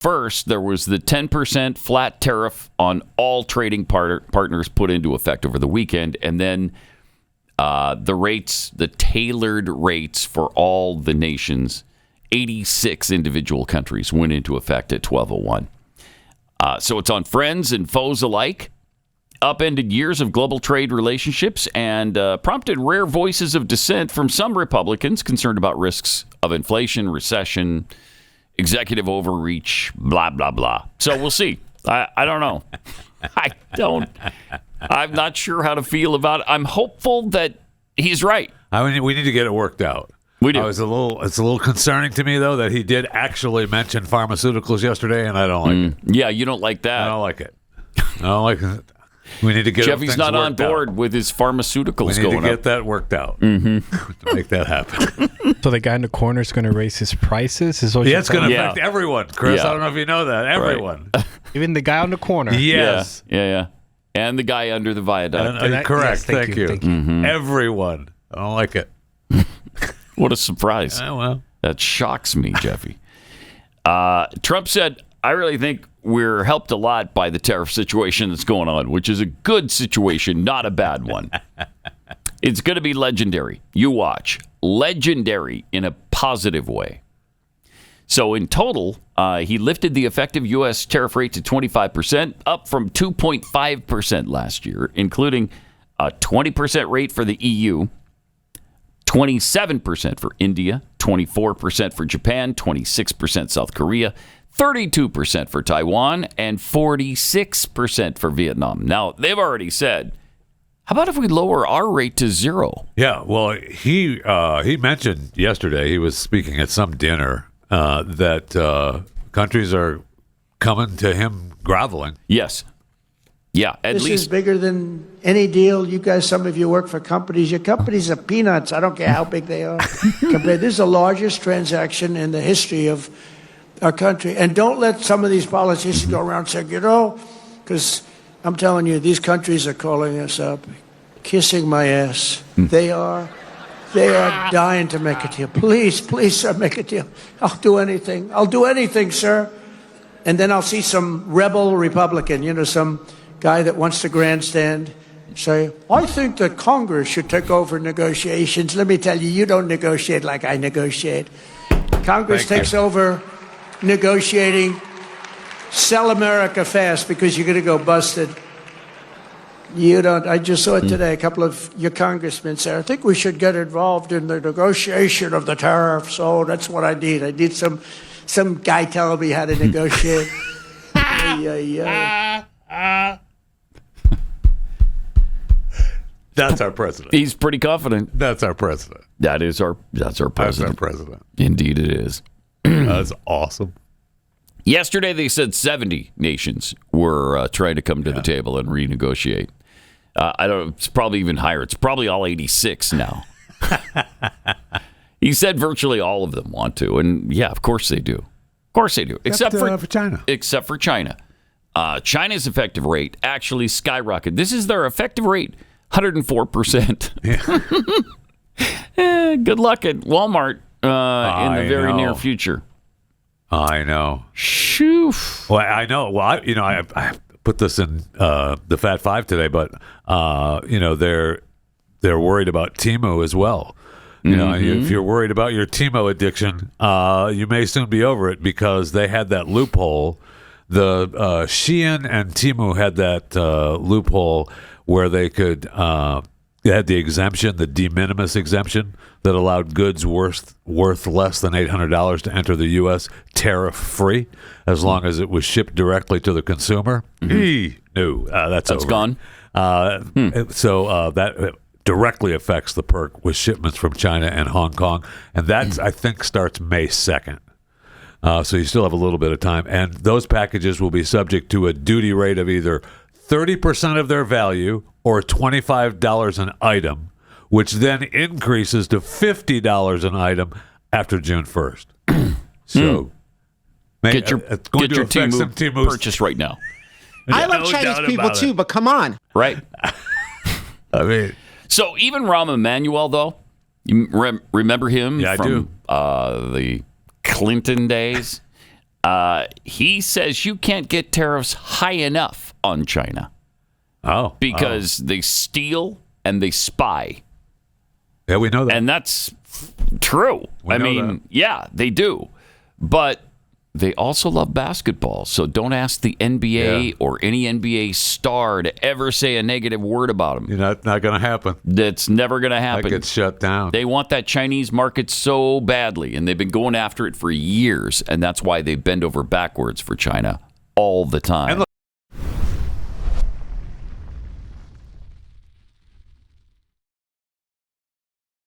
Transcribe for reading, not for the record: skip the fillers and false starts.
First, there was the 10% flat tariff on all trading partners put into effect over the weekend, and then the tailored rates for all the nations, 86 individual countries, went into effect at 12:01. So it's on friends and foes alike, upended years of global trade relationships, and prompted rare voices of dissent from some Republicans concerned about risks of inflation, recession, executive overreach, blah, blah, blah. So we'll see. I don't know. I'm not sure how to feel about it. I'm hopeful that he's right. We need to get it worked out. We do. It's a little concerning to me, though, that he did actually mention pharmaceuticals yesterday, and I don't like it. Yeah, you don't like that. I don't like it. I don't like it. We need to get Jeffy's not on board with his pharmaceuticals going up. We need to get that worked out to make that happen. So the guy in the corner is going to raise his prices? It's going to affect everyone, Chris. I don't know if you know that. Everyone. Right. Even the guy on the corner. Yes. Yeah. And the guy under the viaduct. Correct. Yes, thank you. Mm-hmm. Everyone. I don't like it. What a surprise. Well. That shocks me, Jeffy. Trump said, I really think we're helped a lot by the tariff situation that's going on, which is a good situation, not a bad one. It's going to be legendary. You watch. Legendary in a positive way. So in total, he lifted the effective U.S. tariff rate to 25%, up from 2.5% last year, including a 20% rate for the EU, 27% for India, 24% for Japan, 26% South Korea, 32% for Taiwan, and 46% for Vietnam. Now, they've already said, how about if we lower our rate to 0? Yeah, well, he mentioned yesterday, he was speaking at some dinner, that countries are coming to him groveling. Yes. Yeah, this is bigger than any deal. You guys, some of you work for companies. Your companies are peanuts. I don't care how big they are. This is the largest transaction in the history of our country. And don't let some of these politicians go around saying, because I'm telling you, these countries are calling us up, kissing my ass. They are dying to make a deal. Please, sir, make a deal. I'll do anything, sir. And then I'll see some rebel Republican, some guy that wants to grandstand, say, I think that Congress should take over negotiations. Let me tell you, you don't negotiate like I negotiate. Congress takes over negotiating. Sell America fast because you're going to go busted. You don't. I just saw it today. A couple of your congressmen said, I think we should get involved in the negotiation of the tariffs. Oh, that's what I need. I need some guy telling me how to negotiate. That's our president. He's pretty confident. That's our president. That's our president. That's our president. Indeed it is. That's awesome. Yesterday they said 70 nations were trying to come to the table and renegotiate. I don't know. It's probably even higher. It's probably all 86 now. He said virtually all of them want to. And yeah, of course they do. Of course they do. Except for China. Except for China. China's effective rate actually skyrocketed. This is their effective rate, 104%. Good luck at Walmart in the very near future. I know. Shoo. Well, I know. Well, I put this in the Fat Five today, but they're worried about Temu as well. If you're worried about your Temu addiction, you may soon be over it because they had that loophole. The Shein and Temu had that loophole where they could. They had the exemption, the de minimis exemption, that allowed goods worth less than $800 to enter the U.S. tariff-free, as long as it was shipped directly to the consumer. No, that's over. Gone. So that directly affects the perk with shipments from China and Hong Kong, and that I think starts May 2nd. So you still have a little bit of time, and those packages will be subject to a duty rate of either 30% of their value or $25 an item, which then increases to $50 an item after June 1st. So get your Temu purchase right now. I love Chinese people too, but come on. Right. I mean, so even Rahm Emanuel, though, you remember him from the Clinton days? He says you can't get tariffs high enough on China because they steal and they spy. Yeah, we know that. And that's true. I mean, yeah, they do. But they also love basketball. So don't ask the NBA or any NBA star to ever say a negative word about them. Not going to happen. That's never going to happen. That gets shut down. They want that Chinese market so badly, and they've been going after it for years. And that's why they bend over backwards for China all the time.